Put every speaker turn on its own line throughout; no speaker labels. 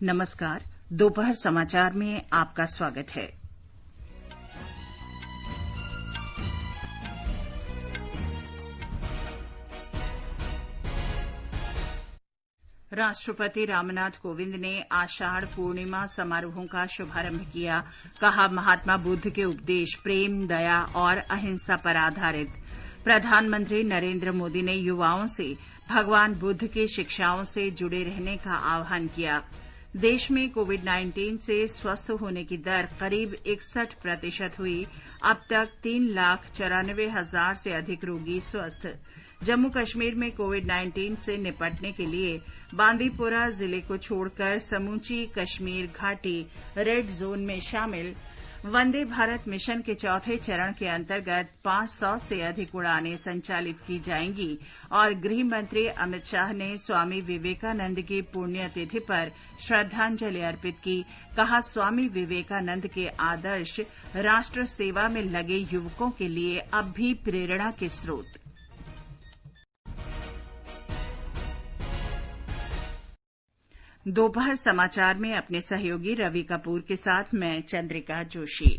नमस्कार। दोपहर समाचार में आपका स्वागत है। राष्ट्रपति रामनाथ कोविंद ने आषाढ़ पूर्णिमा समारोहों का शुभारंभ किया। कहा, महात्मा बुद्ध के उपदेश प्रेम, दया और अहिंसा पर आधारित। प्रधानमंत्री नरेंद्र मोदी ने युवाओं से भगवान बुद्ध की शिक्षाओं से जुड़े रहने का आह्वान किया। देश में कोविड-19 से स्वस्थ होने की दर करीब 61% हुई। अब तक 3,94,000 से अधिक रोगी स्वस्थ। जम्मू कश्मीर में कोविड-19 से निपटने के लिए बांदीपोरा जिले को छोड़कर समूची कश्मीर घाटी रेड जोन में शामिल। वंदे भारत मिशन के चौथे चरण के अंतर्गत 500 से अधिक उड़ानें संचालित की जाएंगी और गृह मंत्री अमित शाह ने स्वामी विवेकानंद की पुण्यतिथि पर श्रद्धांजलि अर्पित की। कहा, स्वामी विवेकानंद के आदर्श राष्ट्र सेवा में लगे युवकों के लिए अब भी प्रेरणा के स्रोत। दोपहर समाचार में अपने सहयोगी रवि कपूर के साथ मैं चंद्रिका जोशी।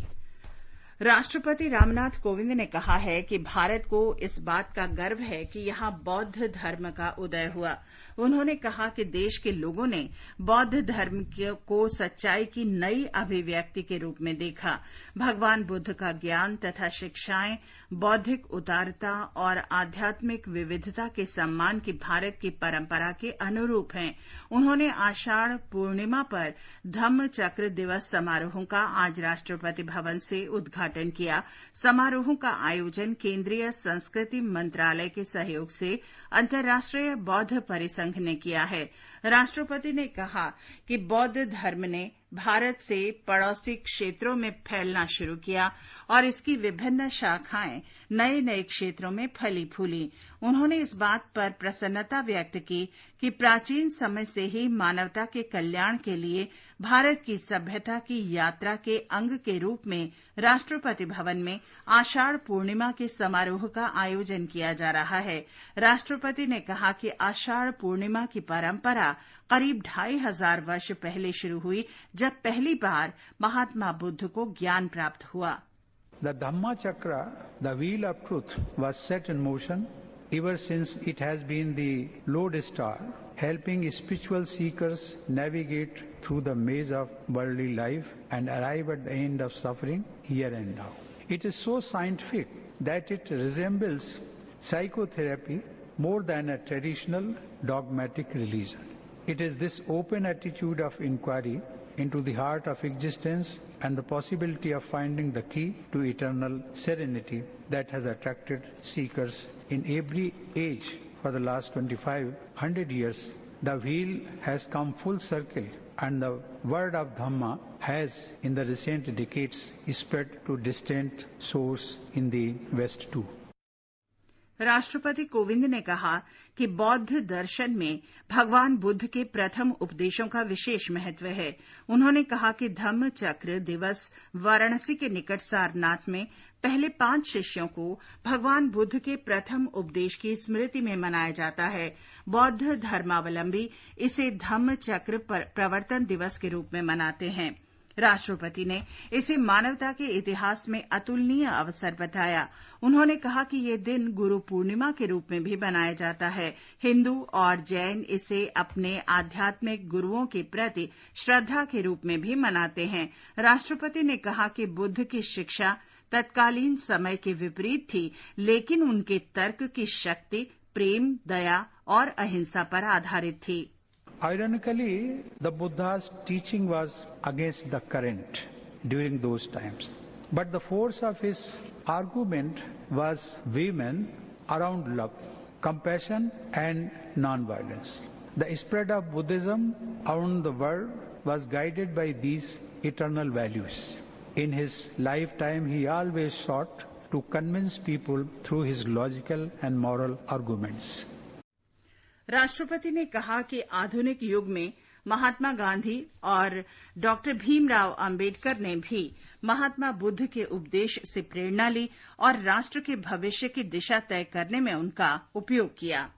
राष्ट्रपति रामनाथ कोविंद ने कहा है कि भारत को इस बात का गर्व है कि यहां बौद्ध धर्म का उदय हुआ। उन्होंने कहा कि देश के लोगों ने बौद्ध धर्म को सच्चाई की नई अभिव्यक्ति के रूप में देखा। भगवान बुद्ध का ज्ञान तथा शिक्षाएं बौद्धिक उदारता और आध्यात्मिक विविधता के सम्मान की भारत की परंपरा के अनुरूप हैं। उन्होंने आषाढ़ पूर्णिमा पर धम्म चक्र दिवस समारोहों का आज राष्ट्रपति भवन से उद्घाटन किया। समारोहों का आयोजन केंद्रीय संस्कृति मंत्रालय के सहयोग से अंतर्राष्ट्रीय बौद्ध परिसंघ ने किया है। राष्ट्रपति ने कहा कि बौद्ध धर्म ने भारत से पड़ोसी क्षेत्रों में फैलना शुरू किया और इसकी विभिन्न शाखाएं नए नए क्षेत्रों में फली फूली। उन्होंने इस बात पर प्रसन्नता व्यक्त की कि प्राचीन समय से ही मानवता के कल्याण के लिए भारत की सभ्यता की यात्रा के अंग के रूप में राष्ट्रपति भवन में आषाढ़ पूर्णिमा के समारोह का आयोजन किया जा रहा है। राष्ट्रपति ने कहा कि आषाढ़ पूर्णिमा की परंपरा करीब 2,500 वर्ष पहले शुरू हुई, जब पहली बार महात्मा बुद्ध को ज्ञान प्राप्त हुआ।
The Dhamma Chakra, the wheel of truth, was set in motion ever since it has been the lodestar, helping spiritual seekers navigate through the maze of worldly life and arrive at the end of suffering here and now. It is so scientific that it resembles psychotherapy more than a traditional dogmatic religion. It is this open attitude of inquiry into the heart of existence and the possibility of finding the key to eternal serenity that has attracted seekers in every age for the last 2,500 years. The wheel has come full circle and the word of Dhamma has in the recent decades spread to distant shores in the West too.
राष्ट्रपति कोविंद ने कहा कि बौद्ध दर्शन में भगवान बुद्ध के प्रथम उपदेशों का विशेष महत्व है। उन्होंने कहा कि धम्म चक्र दिवस वाराणसी के निकट सारनाथ में पहले 5 शिष्यों को भगवान बुद्ध के प्रथम उपदेश की स्मृति में मनाया जाता है। बौद्ध धर्मावलंबी इसे धम्म चक्र प्रवर्तन दिवस के रूप में मनाते हैं। राष्ट्रपति ने इसे मानवता के इतिहास में अतुलनीय अवसर बताया। उन्होंने कहा कि ये दिन गुरु पूर्णिमा के रूप में भी मनाया जाता है। हिंदू और जैन इसे अपने आध्यात्मिक गुरुओं के प्रति श्रद्धा के रूप में भी मनाते हैं। राष्ट्रपति ने कहा कि बुद्ध की शिक्षा तत्कालीन समय के विपरीत थी, लेकिन उनके तर्क की शक्ति प्रेम, दया और अहिंसा पर आधारित थी।
Ironically, the Buddha's teaching was against the current during those times. But the force of his argument was women around love, compassion and non-violence. The spread of Buddhism around the world was guided by these eternal values. In his lifetime, he always sought to convince people through his logical and moral arguments.
राष्ट्रपति ने कहा कि आधुनिक युग में महात्मा गांधी और doctor Bhimrao Ambedkar ने भी महात्मा बुद्ध के उपदेश से प्रेरणा ली और राष्ट्र के भविष्य की दिशा तय करने में उनका उपयोग किया।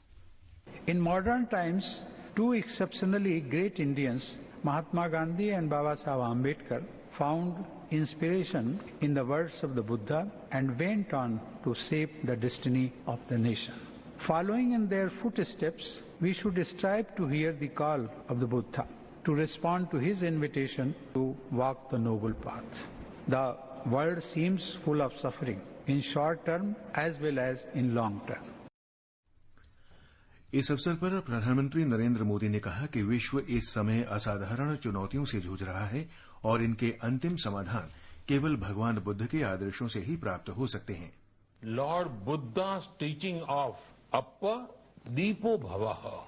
In modern times, two exceptionally great Indians Mahatma Gandhi and Baba Saheb Ambedkar found inspiration in the words of the Buddha and went on to shape the destiny of the nation. Following in their footsteps, we should strive to hear the call of the Buddha, to respond to his invitation to walk the noble path. The world seems full of suffering in short term as well as in long term.
इस अवसर पर प्रधानमंत्री नरेंद्र मोदी ने कहा कि विश्व इस समय असाधारण चुनौतियों से जूझ रहा है और इनके अंतिम समाधान केवल भगवान बुद्ध के आदर्शों से ही प्राप्त हो सकते हैं।
Lord Buddha's teaching of Appa Deepo Bhavaha,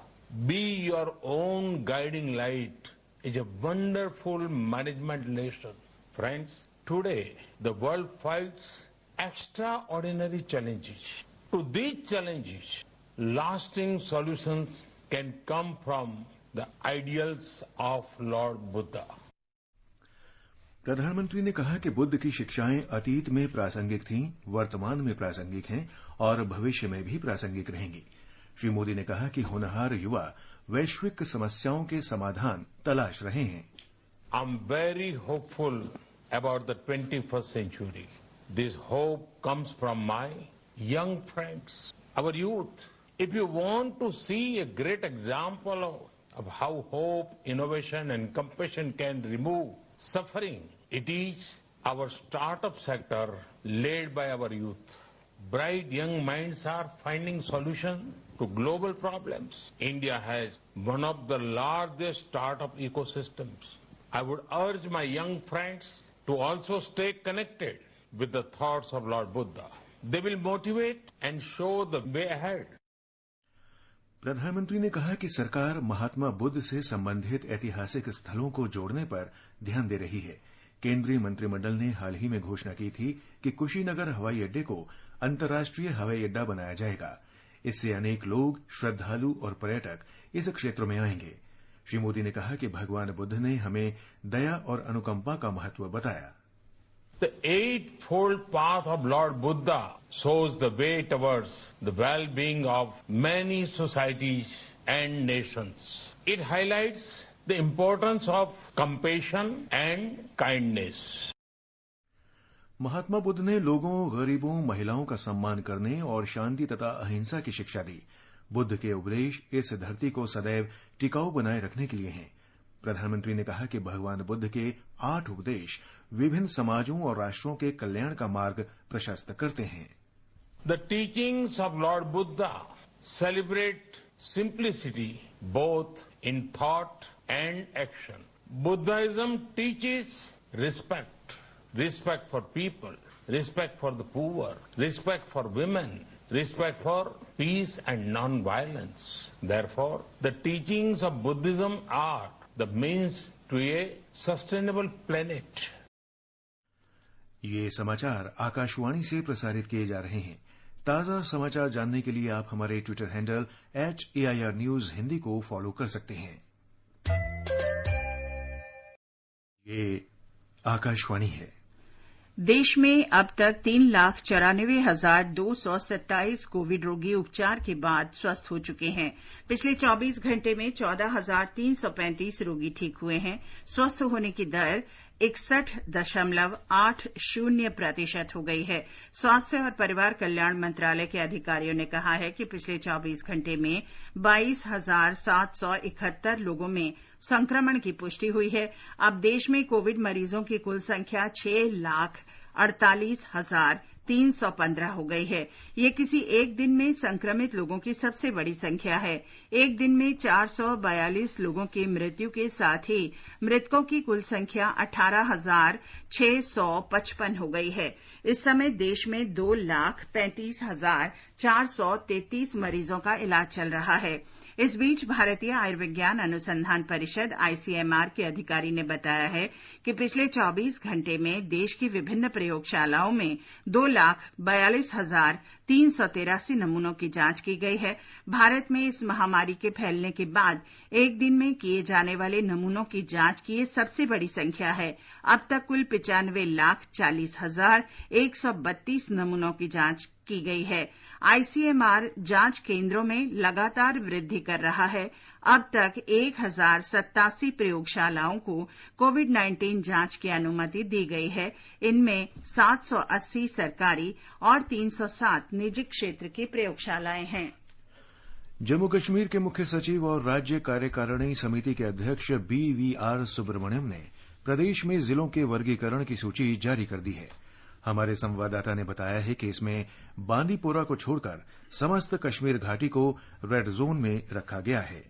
be your own guiding light, is a wonderful management lesson. Friends, today the world fights extraordinary challenges. To these challenges, lasting solutions can come from the ideals of Lord Buddha.
प्रधानमंत्री ने कहा कि बुद्ध की शिक्षाएं अतीत में प्रासंगिक थीं, वर्तमान में प्रासंगिक हैं और भविष्य में भी प्रासंगिक रहेंगी। श्री मोदी ने कहा कि होनहार युवा वैश्विक समस्याओं के समाधान तलाश रहे हैं।
I'm very hopeful about the 21st century. This hope comes from my young friends, our youth. If you want to see a great example of how hope, innovation and compassion can remove suffering, it is our startup sector led by our youth. Bright young minds are finding solutions to global problems. India has one of the largest startup ecosystems. I would urge my young friends to also stay connected with the thoughts of Lord Buddha. They will motivate and show the way ahead.
प्रधानमंत्री ने कहा कि सरकार महात्मा बुद्ध से संबंधित ऐतिहासिक स्थलों को जोड़ने पर ध्यान दे रही है। केंद्रीय मंत्रिमंडल ने हाल ही में घोषणा की थी कि कुशीनगर हवाई अड्डे को अंतर्राष्ट्रीय हवाई अड्डा बनाया जाएगा। इससे अनेक लोग, श्रद्धालु और पर्यटक इस क्षेत्र में आएंगे। श्री मोदी ने कहा कि भगवान बुद्ध ने हमें दया और अनुकंपा का महत्व बताया।
The eightfold path of Lord Buddha shows the way towards the well-being of many societies and nations. It highlights the importance of compassion and kindness.
Mahatma Buddha ने लोगों, गरीबों, महिलाओं का सम्मान करने और शांति तथा अहिंसा की शिक्षा दी। बुद्ध के उपदेश इस धरती को सदैव टिकाऊ बनाए रखने के लिए हैं। प्रधानमंत्री ने कहा कि भगवान बुद्ध के 8 उपदेश विभिन्न समाजों और राष्ट्रों के कल्याण का मार्ग प्रशस्त करते हैं।
The teachings of Lord Buddha celebrate simplicity both in thought and action. Buddhism teaches respect. Respect for people, respect for the poor, respect for women, respect for peace and non-violence. Therefore, the teachings of Buddhism are the means to a sustainable planet.
ये समाचार आकाशवाणी से प्रसारित किए जा रहे हैं। ताजा समाचार जानने के लिए आप हमारे Twitter handle @AIR News Hindi को फॉलो कर सकते हैं। ये आकाशवाणी है।
देश में अब तक 3,94,227 कोविड रोगी उपचार के बाद स्वस्थ हो चुके हैं। पिछले 24 घंटे में 14,335 रोगी ठीक हुए हैं। स्वस्थ होने की दर 61.80% हो गई है। स्वास्थ्य और परिवार कल्याण मंत्रालय के अधिकारियों ने कहा है कि पिछले 24 घंटे में 22,771 लोगों में संक्रमण की पुष्टि हुई है। अब देश में कोविड मरीजों की कुल संख्या 6,48,315 हो गई है। ये किसी एक दिन में संक्रमित लोगों की सबसे बड़ी संख्या है। एक दिन में 442 लोगों की मृत्यु के साथ ही मृतकों की कुल संख्या 18,655 हो गई है। इस समय देश में 2,35,433 मरीजों का इलाज चल रहा है। इस बीच भारतीय आयुर्विज्ञान अनुसंधान परिषद ICMR के अधिकारी ने बताया है कि पिछले 24 घंटे में देश की विभिन्न प्रयोगशालाओं में 2,42,383 नमूनों की जांच की गई है। भारत में इस महामारी के फैलने के बाद एक दिन में किए जाने वाले नमूनों की जांच की ये सबसे बड़ी संख्या है। अब तक कुल 95,40,132 नमूनों की जांच की गई है। ICMR जांच केंद्रों में लगातार वृद्धि कर रहा है। अब तक 1087 प्रयोगशालाओं को कोविड-19 जांच की अनुमति दी गई है। इनमें 780 सरकारी और 307 निजी क्षेत्र की प्रयोगशालाएं हैं।
जम्मू कश्मीर के मुख्य सचिव और राज्य कार्यकारिणी समिति के अध्यक्ष BVR सुब्रमण्यम ने प्रदेश में जिलों के वर्गीकरण की सूची जारी कर दी है। हमारे संवाददाता ने बताया है कि इसमें बांदीपोरा को छोड़कर समस्त कश्मीर घाटी को रेड जोन में रखा गया है।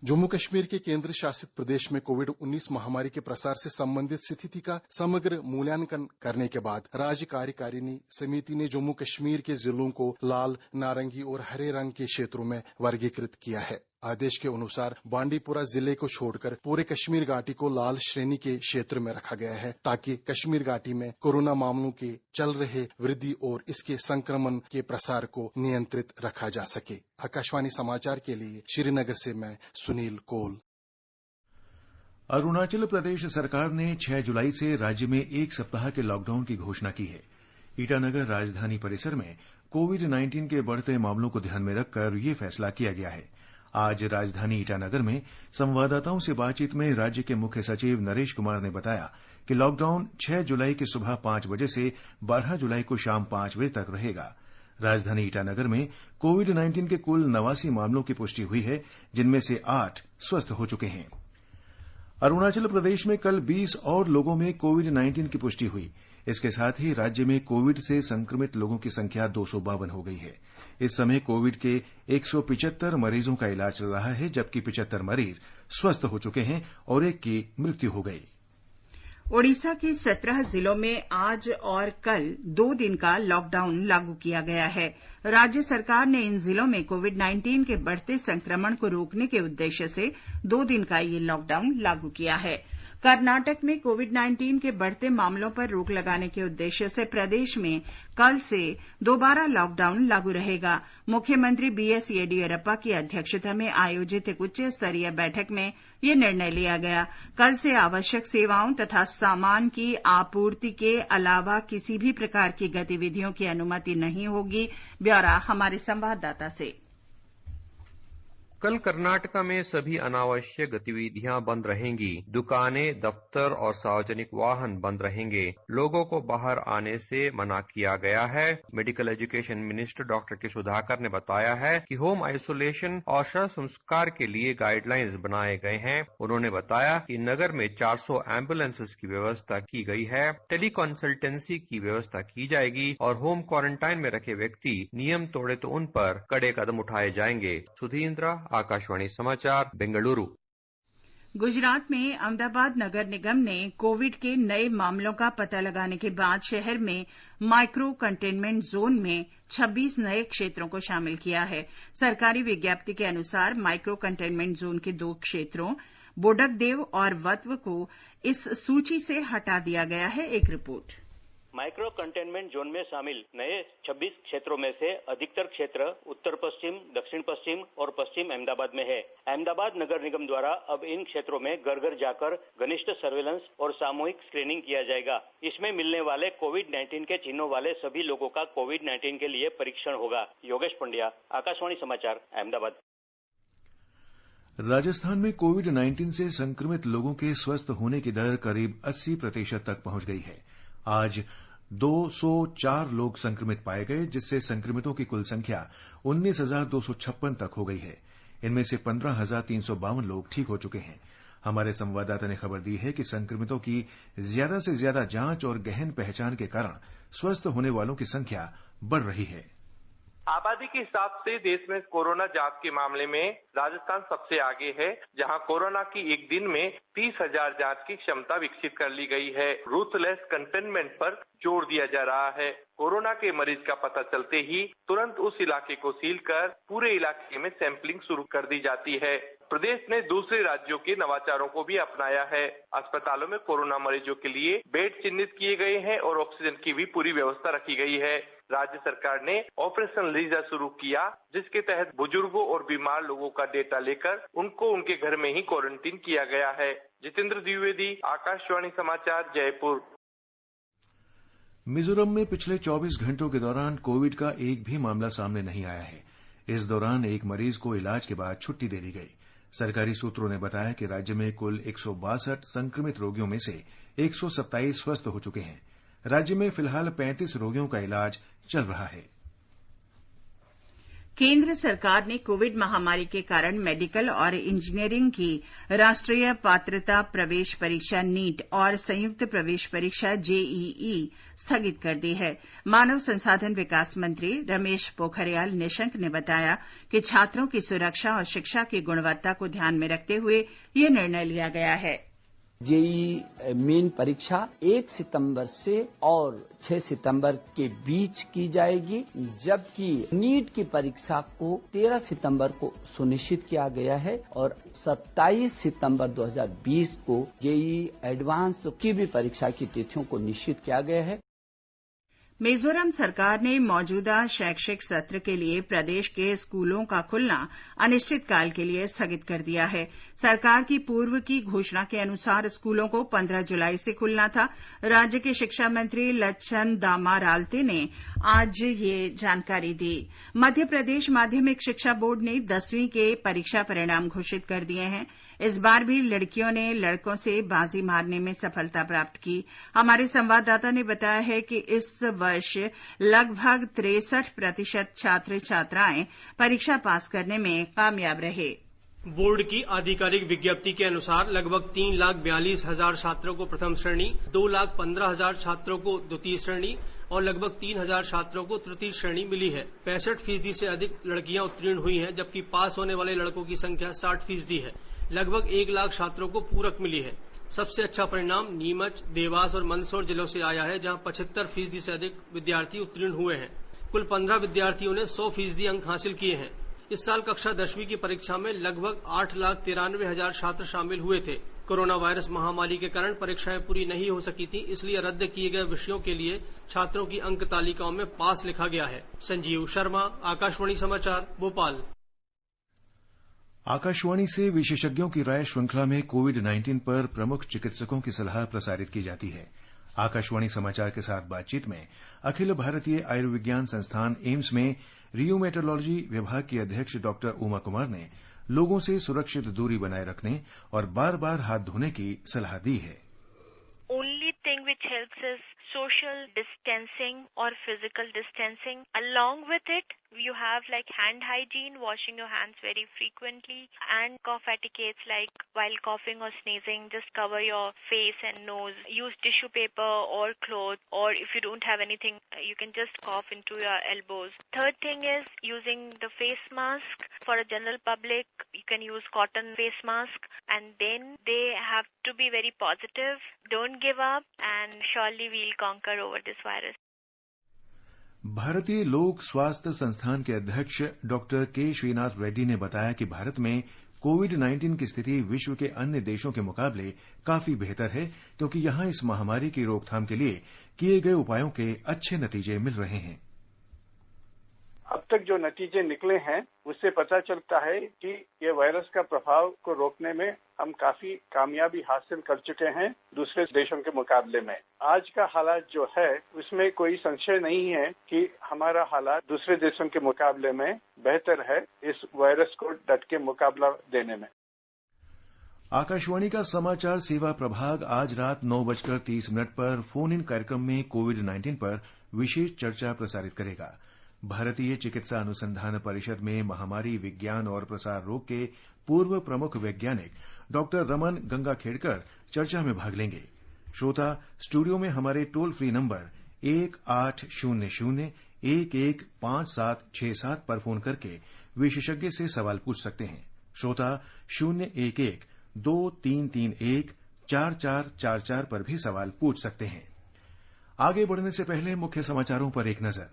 जम्मू कश्मीर के केंद्र शासित प्रदेश में कोविड-19 महामारी के प्रसार से संबंधित स्थिति का समग्र मूल्यांकन करने के बाद राज्य कार्यकारिणी समिति ने जम्मू कश्मीर के जिलों को लाल, नारंगी और हरे रंग के क्षेत्रों में वर्गीकृत किया है। आदेश के अनुसार बांडीपुरा जिले को छोड़कर पूरे कश्मीर घाटी को लाल श्रेणी के क्षेत्र में रखा गया है, ताकि कश्मीर घाटी में कोरोना मामलों के चल रहे वृद्धि और इसके संक्रमण के प्रसार को नियंत्रित रखा जा सके। आकाशवाणी समाचार के लिए श्रीनगर से मैं सुनील कोल।
अरुणाचल प्रदेश सरकार ने 6 जुलाई से राज्य में 1 सप्ताह के लॉकडाउन की घोषणा की है। ईटानगर राजधानी परिसर में कोविड-19 के बढ़ते मामलों को ध्यान में रखकर यह फैसला किया गया है। आज राजधानी ईटानगर में संवाददाताओं से बातचीत में राज्य के मुख्य सचिव नरेश कुमार ने बताया कि लॉकडाउन 6 जुलाई की सुबह 5 बजे से 12 जुलाई को शाम 5 बजे तक रहेगा। राजधानी ईटानगर में कोविड-19 के कुल 89 मामलों की पुष्टि हुई है, जिनमें से 8 स्वस्थ हो चुके हैं। अरुणाचल प्रदेश में कल 20 और लोगों में कोविड-19 की पुष्टि हुई। इसके साथ ही राज्य में कोविड से संक्रमित लोगों की संख्या 252 हो गई है। इस समय कोविड के 175 मरीजों का इलाज चल रहा है, जबकि 75 मरीज स्वस्थ हो चुके हैं और एक की मृत्यु हो गई।
ओडिशा के 17 जिलों में आज और कल 2 दिन का लॉकडाउन लागू किया गया है। राज्य सरकार ने इन जिलों में कोविड-19 के बढ़ते संक्रमण को रोकने के उद्देश्य से 2 दिन का ये लॉकडाउन लागू किया है। कर्नाटक में कोविड-19 के बढ़ते मामलों पर रोक लगाने के उद्देश्य से प्रदेश में कल से दोबारा लॉकडाउन लागू रहेगा। मुख्यमंत्री बीएस येडियुरप्पा की अध्यक्षता में आयोजित एक उच्च स्तरीय बैठक में यह निर्णय लिया गया। कल से आवश्यक सेवाओं तथा सामान की आपूर्ति के अलावा किसी भी प्रकार की गतिविधियों की अनुमति नहीं होगी। ब्यौरा हमारे संवाददाता से।
कल कर्नाटका में सभी अनावश्यक गतिविधियां बंद रहेंगी। दुकानें, दफ्तर और सार्वजनिक वाहन बंद रहेंगे। लोगों को बाहर आने से मना किया गया है। मेडिकल एजुकेशन मिनिस्टर डॉक्टर के सुधाकर ने बताया है कि होम आइसोलेशन और शव संस्कार के लिए गाइडलाइंस बनाए गए हैं। उन्होंने बताया कि नगर में 400 एम्बुलेंसेस की व्यवस्था की गई है। टेली कंसल्टेंसी की व्यवस्था की जाएगी और होम क्वारंटाइन में रखे व्यक्ति नियम तोड़े तो उन पर कड़े कदम उठाए जाएंगे। सुधींद्र, आकाशवाणी समाचार, बेंगलुरु।
गुजरात में अहमदाबाद नगर निगम ने कोविड के नए मामलों का पता लगाने के बाद शहर में माइक्रो कंटेनमेंट जोन में 26 नए क्षेत्रों को शामिल किया है। सरकारी विज्ञप्ति के अनुसार माइक्रो कंटेनमेंट जोन के 2 क्षेत्रों बोडकदेव और वत्व को इस सूची से हटा दिया गया है। एक रिपोर्ट।
माइक्रो कंटेनमेंट जोन में शामिल नए 26 क्षेत्रों में से अधिकतर क्षेत्र उत्तर पश्चिम, दक्षिण पश्चिम और पश्चिम अहमदाबाद में है। अहमदाबाद नगर निगम द्वारा अब इन क्षेत्रों में घर घर जाकर घनिष्ठ सर्वेलेंस और सामूहिक स्क्रीनिंग किया जाएगा। इसमें मिलने वाले कोविड-19 के चिन्हों वाले सभी लोगों का कोविड-19 के लिए परीक्षण होगा। योगेश पंड्या, आकाशवाणी समाचार, अहमदाबाद।
राजस्थान में कोविड-19 से संक्रमित लोगों के स्वस्थ होने की दर करीब 80% तक पहुंच गई है। आज 204 लोग संक्रमित पाए गए, जिससे संक्रमितों की कुल संख्या 19,256 तक हो गई है। इनमें से 15,352 लोग ठीक हो चुके हैं। हमारे संवाददाता ने खबर दी है कि संक्रमितों की ज्यादा से ज्यादा जांच और गहन पहचान के कारण स्वस्थ होने वालों की संख्या बढ़ रही है।
आबादी के हिसाब से देश में कोरोना जांच के मामले में राजस्थान सबसे आगे है, जहां कोरोना की एक दिन में 30,000 जांच की क्षमता विकसित कर ली गई है। रूथलेस कंटेनमेंट पर जोर दिया जा रहा है। कोरोना के मरीज का पता चलते ही तुरंत उस इलाके को सील कर पूरे इलाके में सैंपलिंग शुरू कर दी जाती है। प्रदेश ने दूसरे राज्यों के नवाचारों को भी अपनाया है। अस्पतालों में कोरोना मरीजों के लिए बेड चिन्हित किए गए हैं और ऑक्सीजन की भी पूरी व्यवस्था रखी गई है। राज्य सरकार ने ऑपरेशन लीजा शुरू किया, जिसके तहत बुजुर्गों और बीमार लोगों का डेटा लेकर उनको उनके घर में ही क्वारंटीन किया गया है। जितेंद्र द्विवेदी, आकाशवाणी समाचार, जयपुर।
मिजोरम में पिछले 24 घंटों के दौरान कोविड का एक भी मामला सामने नहीं आया है। इस दौरान एक मरीज को इलाज के बाद छुट्टी दे दी गई। सरकारी सूत्रों ने बताया कि राज्य में कुल 162 संक्रमित रोगियों में से 127 स्वस्थ हो चुके हैं। राज्य में फिलहाल 35 रोगियों का इलाज चल रहा है।
केंद्र सरकार ने कोविड महामारी के कारण मेडिकल और इंजीनियरिंग की राष्ट्रीय पात्रता प्रवेश परीक्षा नीट और संयुक्त प्रवेश परीक्षा जेईई स्थगित कर दी है। मानव संसाधन विकास मंत्री रमेश पोखरियाल निशंक ने बताया कि छात्रों की सुरक्षा और शिक्षा की गुणवत्ता को ध्यान में रखते हुए यह निर्णय लिया गया है।
जेईई मेन परीक्षा 1 सितंबर से और 6 सितंबर के बीच की जाएगी, जबकि नीट की परीक्षा को 13 सितंबर को सुनिश्चित किया गया है और 27 सितंबर 2020 को जेईई एडवांस की भी परीक्षा की तिथियों को निश्चित किया गया है।
मिजोरम सरकार ने मौजूदा शैक्षिक सत्र के लिए प्रदेश के स्कूलों का खुलना अनिश्चितकाल के लिए स्थगित कर दिया है। सरकार की पूर्व की घोषणा के अनुसार स्कूलों को 15 जुलाई से खुलना था। राज्य के शिक्षा मंत्री लच्छन दामारालते ने आज ये जानकारी दी। मध्य प्रदेश माध्यमिक शिक्षा बोर्ड ने 10वीं के परीक्षा परिणाम घोषित कर दिए हैं। इस बार भी लड़कियों ने लड़कों से बाजी मारने में सफलता प्राप्त की। हमारे संवाददाता ने बताया है कि इस वर्ष लगभग 63% छात्र छात्राएं परीक्षा पास करने में कामयाब रहे।
बोर्ड की आधिकारिक विज्ञप्ति के अनुसार लगभग 3,42,000 छात्रों को प्रथम श्रेणी, 2,15,000 छात्रों को द्वितीय श्रेणी और लगभग 3,000 छात्रों को तृतीय श्रेणी मिली है। 65% से अधिक लड़कियां उत्तीर्ण हुई हैं, जबकि पास होने वाले लड़कों की संख्या 60% है। लगभग 1 लाख छात्रों को पूरक मिली है। सबसे अच्छा परिणाम नीमच, देवास और मंदसौर जिलों से आया है, जहां 75% से अधिक विद्यार्थी उत्तीर्ण हुए हैं। कुल 15 विद्यार्थियों ने 100% अंक हासिल किए हैं। इस साल कक्षा 10वीं की परीक्षा में लगभग 8,93,000 छात्र शामिल हुए थे। कोरोना वायरस महामारी के कारण परीक्षाएं पूरी नहीं हो सकी थी, इसलिए रद्द किए गए विषयों के लिए छात्रों की अंक तालिकाओं में पास लिखा गया है। संजीव शर्मा, आकाशवाणी समाचार, भोपाल।
आकाशवाणी से विशेषज्ञों की राय श्रृंखला में कोविड-19 पर प्रमुख चिकित्सकों की सलाह प्रसारित की जाती है। आकाशवाणी समाचार के साथ बातचीत में अखिल भारतीय आयुर्विज्ञान संस्थान एम्स में रियूमेटोलॉजी विभाग की अध्यक्ष डॉक्टर उमा कुमार ने लोगों से सुरक्षित दूरी बनाए रखने और बार बार हाथ धोने की सलाह दी है।
Only thing which helps is social distancing or physical distancing. Along with it, you have like hand hygiene, washing your hands very frequently, and cough etiquettes like while coughing or sneezing, just cover your face and nose. Use tissue paper or cloth, or if you don't have anything, you can just cough into your elbows. Third thing is using the face mask. For a general public, you can use cotton face mask, and then they have to be very positive. Don't give up, and surely we'll conquer over this virus.
भारतीय लोक स्वास्थ्य संस्थान के अध्यक्ष doctor के श्रीनाथ रेड्डी ने बताया कि भारत में कोविड-19 की स्थिति विश्व के अन्य देशों के मुकाबले काफी बेहतर है, क्योंकि यहां इस महामारी की रोकथाम के लिए किए गए उपायों के अच्छे नतीजे मिल रहे हैं।
अब तक जो नतीजे निकले हैं उससे पता चलता है कि ये वायरस का प्रभाव को रोकने में हम काफी कामयाबी हासिल कर चुके हैं दूसरे देशों के मुकाबले में। आज का हालात जो है उसमें कोई संशय नहीं है कि हमारा हालात दूसरे देशों के मुकाबले में बेहतर है इस वायरस को डट के मुकाबला देने में।
आकाशवाणी का समाचार सेवा प्रभाग आज रात 9:30 पर फोन इन कार्यक्रम में कोविड-19 पर विशेष चर्चा प्रसारित करेगा। भारतीय चिकित्सा अनुसंधान परिषद में महामारी विज्ञान और प्रसार रोग के पूर्व प्रमुख वैज्ञानिक डॉक्टर रमन गंगाखेड़कर चर्चा में भाग लेंगे। श्रोता स्टूडियो में हमारे टोल फ्री नंबर 1800-115767 पर फोन करके विशेषज्ञ से सवाल पूछ सकते हैं। श्रोता 011-2331-4444 पर भी सवाल पूछ सकते हैं। आगे बढ़ने से पहले मुख्य समाचारों पर एक नजर।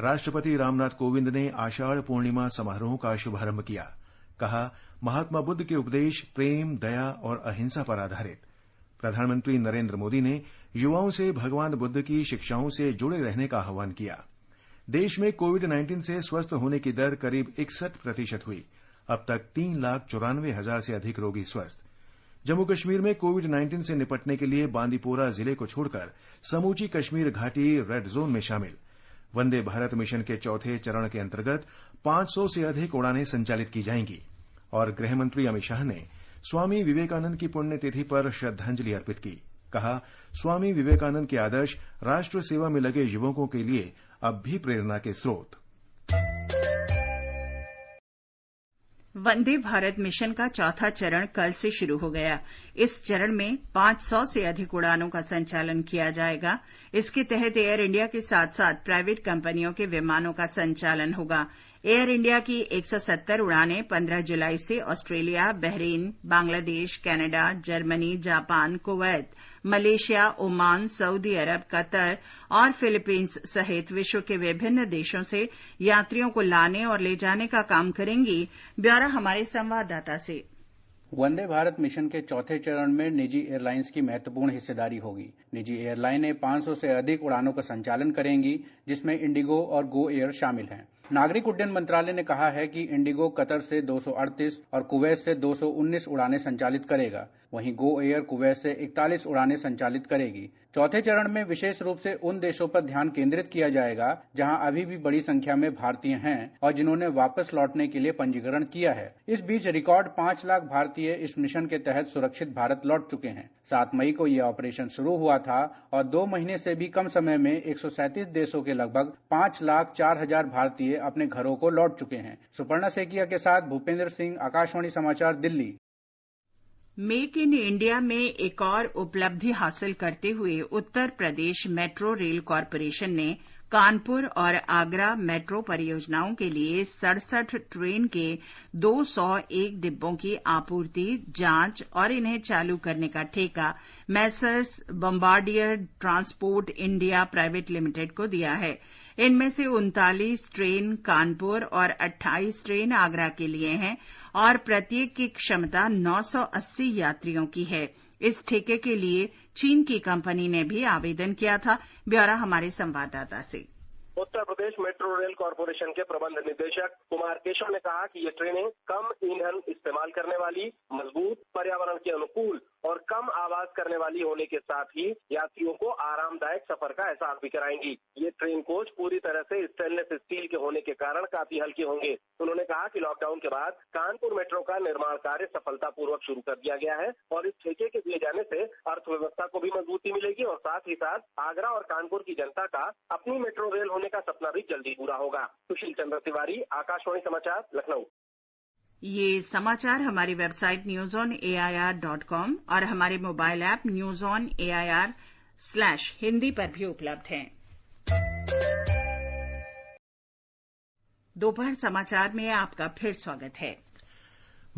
राष्ट्रपति रामनाथ कोविंद ने आषाढ़ पूर्णिमा समारोह का शुभारंभ किया। कहा, महात्मा बुद्ध के उपदेश प्रेम, दया और अहिंसा पर आधारित। प्रधानमंत्री नरेंद्र मोदी ने युवाओं से भगवान बुद्ध की शिक्षाओं से जुड़े रहने का आह्वान किया। देश में कोविड-19 से स्वस्थ होने की दर करीब 61% हुई। अब तक 3,94,000 से अधिक रोगी स्वस्थ। जम्मू कश्मीर में कोविड-19 से निपटने के लिए बांदीपोरा जिले को छोड़कर समूची कश्मीर घाटी रेड जोन में शामिल। वंदे भारत मिशन के चौथे चरण के अंतर्गत 500 से अधिक उड़ानें संचालित की जाएंगी। और गृहमंत्री अमित शाह ने स्वामी विवेकानंद की पुण्यतिथि पर श्रद्धांजलि अर्पित की। कहा, स्वामी विवेकानंद के आदर्श राष्ट्र सेवा में लगे युवकों के लिए अब भी प्रेरणा के स्रोत।
वंदे भारत मिशन का चौथा चरण कल से शुरू हो गया। इस चरण में 500 से अधिक उड़ानों का संचालन किया जाएगा। इसके तहत एयर इंडिया के साथ साथ प्राइवेट कंपनियों के विमानों का संचालन होगा। एयर इंडिया की 170 उड़ानें 15 जुलाई से Australia, Bahrain, Bangladesh, Canada, Germany, Japan, Kuwait, Malaysia, Oman, Saudi Arab, Qatar और फिलीपींस सहित विश्व के विभिन्न देशों से यात्रियों को लाने और ले जाने का काम करेंगी। ब्यौरा हमारे संवाददाता से।
वंदे भारत मिशन के चौथे चरण में निजी एयरलाइंस की महत्वपूर्ण हिस्सेदारी होगी। निजी एयरलाइनें 500 से अधिक उड़ानों का संचालन करेंगी, जिसमें इंडिगो और गो एयर शामिल हैं। नागरिक उड्डयन मंत्रालय ने कहा है कि इंडिगो कतर से 238 और कुवैत से 219 उड़ानें संचालित करेगा। वहीं गो एयर कुवैत से 41 उड़ानें संचालित करेगी। चौथे चरण में विशेष रूप से उन देशों पर ध्यान केंद्रित किया जाएगा जहां अभी भी बड़ी संख्या में भारतीय हैं और जिन्होंने वापस लौटने के लिए पंजीकरण किया है। इस बीच रिकॉर्ड 5 लाख भारतीय इस मिशन के तहत सुरक्षित भारत लौट चुके हैं। 7 मई को यह ऑपरेशन शुरू हुआ था और 2 महीने से भी कम समय में 137 देशों के लगभग 5,04,000 भारतीय अपने घरों को लौट चुके हैं। सुपर्णा सेकिया के साथ भूपेंद्र सिंह, आकाशवाणी समाचार, दिल्ली।
मेक इन इंडिया में एक और उपलब्धि हासिल करते हुए Uttar Pradesh metro rail corporation ने कानपुर और आगरा मेट्रो परियोजनाओं के लिए 67 ट्रेन के 201 डिब्बों की आपूर्ति, जांच और इन्हें चालू करने का ठेका Messrs Bombardier transport India private limited को दिया है। इनमें से 39 ट्रेन कानपुर और 28 ट्रेन आगरा के लिए हैं और प्रत्येक की क्षमता 980 यात्रियों की है। इस ठेके के लिए चीन की कंपनी ने भी आवेदन किया था। ब्यौरा हमारे संवाददाता से।
Uttar Pradesh metro rail corporation के प्रबंध निदेशक कुमार केशव ने कहा कि ये ट्रेनें कम ईंधन इस्तेमाल करने वाली, मजबूत, पर्यावरण के अनुकूल और कम आवाज करने वाली होने के साथ ही यात्रियों को आरामदायक सफर का एहसास भी कराएंगी। ये ट्रेन कोच पूरी तरह से स्टेनलेस स्टील के होने के कारण काफी हल्के होंगे। उन्होंने कहा कि लॉकडाउन के बाद कानपुर मेट्रो का निर्माण कार्य सफलतापूर्वक शुरू कर दिया गया है और इस ठेके के दिए जाने से अर्थव्यवस्था को भी मजबूती मिलेगी और साथ ही साथ आगरा और कानपुर की जनता का अपनी मेट्रो रेल होने का सपना भी जल्दी पूरा होगा। सुशील चंद्र तिवारी, आकाशवाणी समाचार, लखनऊ।
ये समाचार हमारी वेबसाइट newsonair.com और हमारे मोबाइल ऐप newsonair/हिंदी पर भी उपलब्ध हैं। दोपहर समाचार में आपका फिर स्वागत है।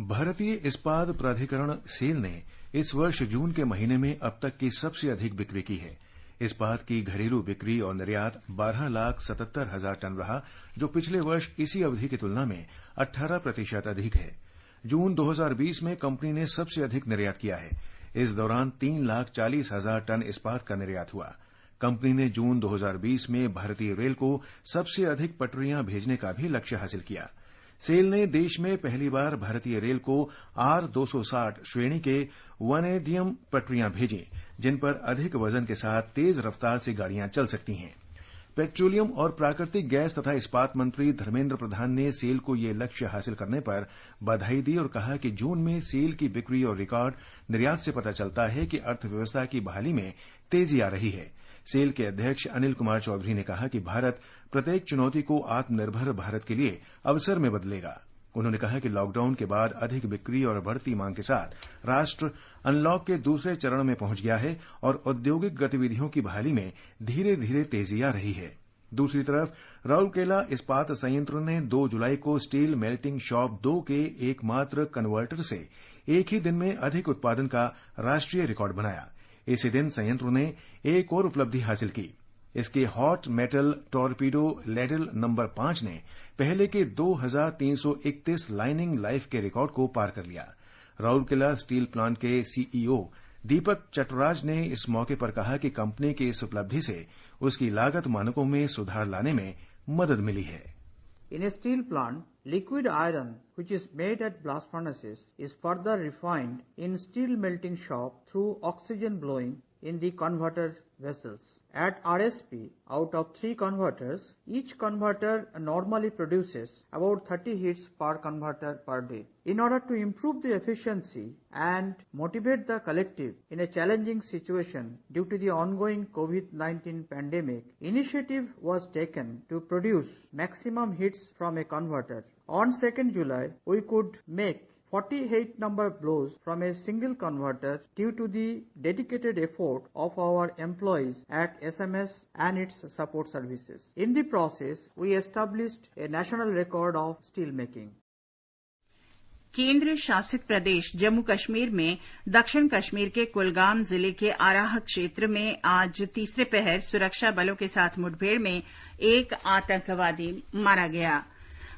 भारतीय इस्पात प्राधिकरण सेल ने इस वर्ष जून के महीने में अब तक की सबसे अधिक बिक्री की है। इस्पात की घरेलू बिक्री और निर्यात 12,77,000 टन रहा, जो पिछले वर्ष इसी अवधि की तुलना में 18% अधिक है। जून 2020 में कंपनी ने सबसे अधिक निर्यात किया है। इस दौरान 3,40,000 टन इस्पात का निर्यात हुआ। कंपनी ने जून 2020 में भारतीय रेल को सबसे अधिक पटरियां भेजने का भी लक्ष्य हासिल किया। सेल ने देश में पहली बार भारतीय रेल को R260 श्रेणी के वनेडियम पटरियां भेजी, जिन पर अधिक वजन के साथ तेज रफ्तार से गाड़ियां चल सकती हैं। पेट्रोलियम और प्राकृतिक गैस तथा इस्पात मंत्री धर्मेंद्र प्रधान ने सेल को यह लक्ष्य हासिल करने पर बधाई दी और कहा कि जून में सेल की बिक्री और रिकॉर्ड निर्यात से पता चलता है कि अर्थव्यवस्था की बहाली में तेजी आ रही है। सेल के अध्यक्ष अनिल कुमार चौधरी ने कहा कि भारत प्रत्येक चुनौती को आत्मनिर्भर भारत के लिए अवसर में बदलेगा। उन्होंने कहा कि लॉकडाउन के बाद अधिक बिक्री और बढ़ती मांग के साथ राष्ट्र अनलॉक के दूसरे चरण में पहुंच गया है और औद्योगिक गतिविधियों की बहाली में धीरे धीरे तेजी आ रही है। दूसरी तरफ राउरकेला इस्पात संयंत्र ने 2 जुलाई को स्टील मेल्टिंग शॉप 2 के एकमात्र कन्वर्टर से एक ही दिन में अधिक उत्पादन का राष्ट्रीय रिकॉर्ड बनाया। इसी दिन संयंत्र ने एक और उपलब्धि हासिल की। इसके hot metal torpedo ladle number 5 ने पहले के 2331 लाइनिंग लाइफ के रिकॉर्ड को पार कर लिया। राउरकेला स्टील प्लांट के सीईओ दीपक चटराज ने इस मौके पर कहा कि कंपनी की इस उपलब्धि से उसकी लागत मानकों में सुधार लाने में मदद मिली है।
In a steel plant, liquid iron, which is made at blast furnaces, is further refined in steel melting shop through oxygen blowing in the converter vessels. At RSP, out of 3 converters, each converter normally produces about 30 hits per converter per day. In order to improve the efficiency and motivate the collective in a challenging situation due to the ongoing COVID-19 pandemic, initiative was taken to produce maximum hits from a converter. On 2nd July, we could make 48 number blows from a single converter due to the dedicated effort of our employees at SMS and its support services. In the process, we established a national record of steel making.
केंद्र शासित प्रदेश जम्मू कश्मीर में दक्षिण कश्मीर के कुलगाम जिले के आराह क्षेत्र में आज तीसरे पहर सुरक्षा बलों के साथ मुठभेड़ में एक आतंकवादी मारा गया।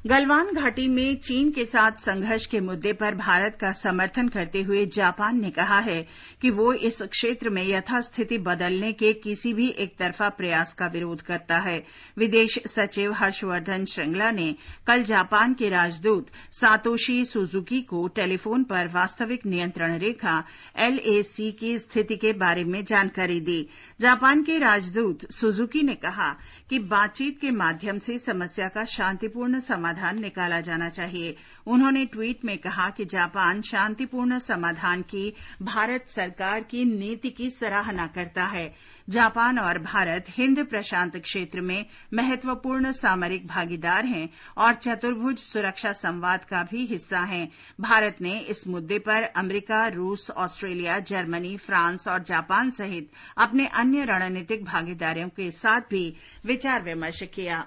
गलवान घाटी में चीन के साथ संघर्ष के मुद्दे पर भारत का समर्थन करते हुए जापान ने कहा है कि वो इस क्षेत्र में यथास्थिति बदलने के किसी भी एकतरफा प्रयास का विरोध करता है। विदेश सचिव हर्षवर्धन श्रृंगला ने कल जापान के राजदूत सातोशी सुजुकी को टेलीफोन पर वास्तविक नियंत्रण रेखा LAC की स्थिति के बारे में जानकारी दी। जापान के राजदूत सुजुकी ने कहा कि बातचीत के माध्यम से समस्या का शांतिपूर्ण समाधान निकाला जाना चाहिए। उन्होंने ट्वीट में कहा कि जापान शांतिपूर्ण समाधान की भारत सरकार की नीति की सराहना करता है। जापान और भारत हिंद प्रशांत क्षेत्र में महत्वपूर्ण सामरिक भागीदार हैं और चतुर्भुज सुरक्षा संवाद का भी हिस्सा हैं। भारत ने इस मुद्दे पर अमेरिका, रूस, ऑस्ट्रेलिया, जर्मनी, फ्रांस और जापान सहित अपने अन्य रणनीतिक भागीदारों के साथ भी विचार विमर्श किया।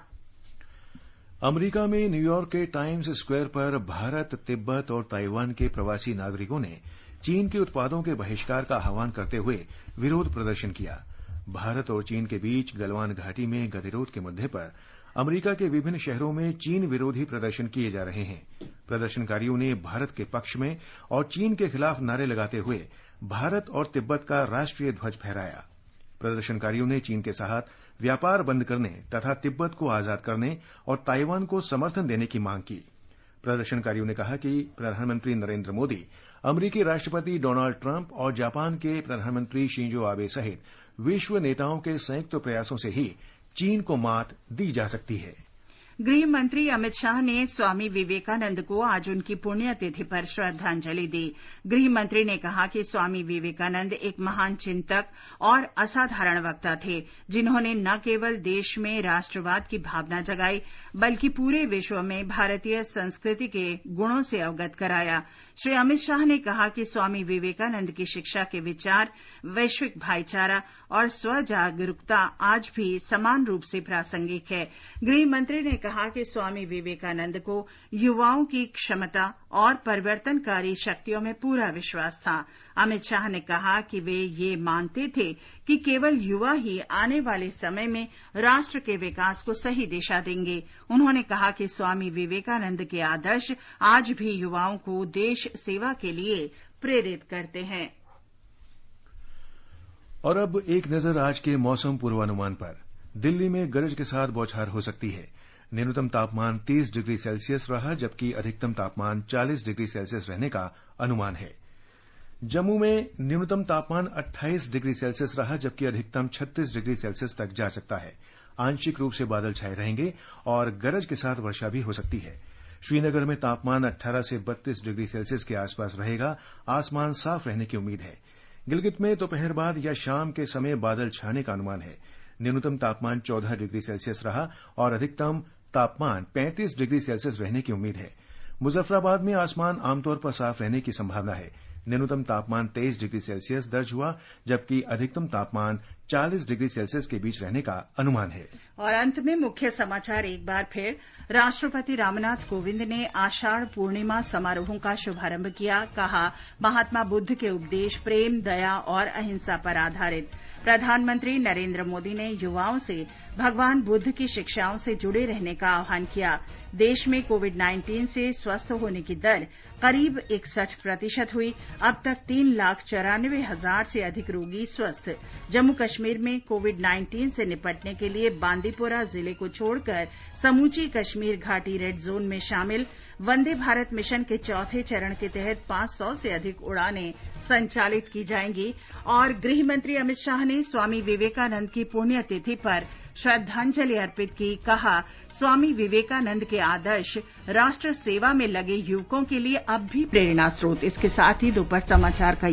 अमेरिका में न्यूयॉर्क के टाइम्स स्क्वायर पर भारत, तिब्बत और ताइवान के प्रवासी नागरिकों ने चीन के उत्पादों के बहिष्कार का आह्वान करते हुए विरोध प्रदर्शन किया। भारत और चीन के बीच गलवान घाटी में गतिरोध के मुद्दे पर अमेरिका के विभिन्न शहरों में चीन विरोधी प्रदर्शन किए जा रहे हैं। प्रदर्शनकारियों ने भारत के पक्ष में और चीन के खिलाफ नारे लगाते हुए भारत और तिब्बत का राष्ट्रीय ध्वज फहराया। प्रदर्शनकारियों ने चीन के साथ व्यापार बंद करने तथा तिब्बत को आजाद करने और ताइवान को समर्थन देने की मांग की। प्रदर्शनकारियों ने कहा कि प्रधानमंत्री नरेंद्र मोदी, अमेरिकी राष्ट्रपति डोनाल्ड ट्रंप और जापान के प्रधानमंत्री शिंजो आबे सहित विश्व नेताओं के संयुक्त प्रयासों से ही चीन को मात दी जा सकती है।
गृह मंत्री अमित शाह ने स्वामी विवेकानंद को आज उनकी पुण्यतिथि पर श्रद्धांजलि दी। गृह मंत्री ने कहा कि स्वामी विवेकानंद एक महान चिंतक और असाधारण वक्ता थे, जिन्होंने न केवल देश में राष्ट्रवाद की भावना जगाई, बल्कि पूरे विश्व में भारतीय संस्कृति के गुणों से अवगत कराया। श्री अमित शाह ने कहा कि स्वामी विवेकानंद की शिक्षा के विचार, वैश्विक भाईचारा और स्वजागरूकता आज भी समान रूप से प्रासंगिक है। गृह मंत्री ने कहा कि स्वामी विवेकानंद को युवाओं की क्षमता और परिवर्तनकारी शक्तियों में पूरा विश्वास था। अमित शाह ने कहा कि वे ये मानते थे कि केवल युवा ही आने वाले समय में राष्ट्र के विकास को सही दिशा देंगे। उन्होंने कहा कि स्वामी विवेकानंद के आदर्श आज भी युवाओं को देश सेवा के लिए प्रेरित करते हैं।
और अब एक नजर आज के मौसम पूर्वानुमान पर। दिल्ली में गरज के साथ बौछार हो सकती है। न्यूनतम तापमान 30 डिग्री सेल्सियस रहा, जबकि अधिकतम तापमान 40 डिग्री सेल्सियस रहने का अनुमान है। जम्मू में न्यूनतम तापमान 28 डिग्री सेल्सियस रहा, जबकि अधिकतम 36 डिग्री सेल्सियस तक जा सकता है। आंशिक रूप से बादल छाए रहेंगे और गरज के साथ वर्षा भी हो सकती है। श्रीनगर में तापमान 18 से 32 डिग्री सेल्सियस के आसपास रहेगा। आसमान साफ रहने की उम्मीद है। गिलगित में दोपहर बाद या शाम के समय बादल छाने का अनुमान है। न्यूनतम तापमान 14 डिग्री सेल्सियस रहा और अधिकतम तापमान 35 डिग्री सेल्सियस रहने की उम्मीद है। मुजफ्फराबाद में आसमान आमतौर पर साफ रहने की संभावना है। न्यूनतम तापमान 23 डिग्री सेल्सियस दर्ज हुआ, जबकि अधिकतम तापमान 40 डिग्री सेल्सियस के बीच रहने का अनुमान है।
और अंत में मुख्य समाचार एक बार फिर। राष्ट्रपति रामनाथ कोविंद ने आषाढ़ पूर्णिमा समारोहों का शुभारंभ किया। कहा, महात्मा बुद्ध के उपदेश प्रेम, दया और अहिंसा पर आधारित। प्रधानमंत्री नरेंद्र मोदी ने युवाओं से भगवान बुद्ध की शिक्षाओं से जुड़े रहने का आह्वान किया। देश में कोविड-19 से स्वस्थ होने की दर करीब 61% हुई। अब तक 3,94,000 से अधिक रोगी स्वस्थ। जम्मू कश्मीर में कोविड-19 से निपटने के लिए बांदीपोरा जिले को छोड़कर समूची कश्मीर घाटी रेड जोन में शामिल। वंदे भारत मिशन के चौथे चरण के तहत 500 से अधिक उड़ानें संचालित की जाएंगी और गृह मंत्री अमित शाह ने स्वामी विवेकानंद की पुण्यतिथि पर श्रद्धांजलि अर्पित की। कहा, स्वामी विवेकानंद के आदर्श राष्ट्र सेवा में लगे युवकों के लिए अब भी प्रेरणा स्रोत। इसके साथ ही दोपहर समाचार का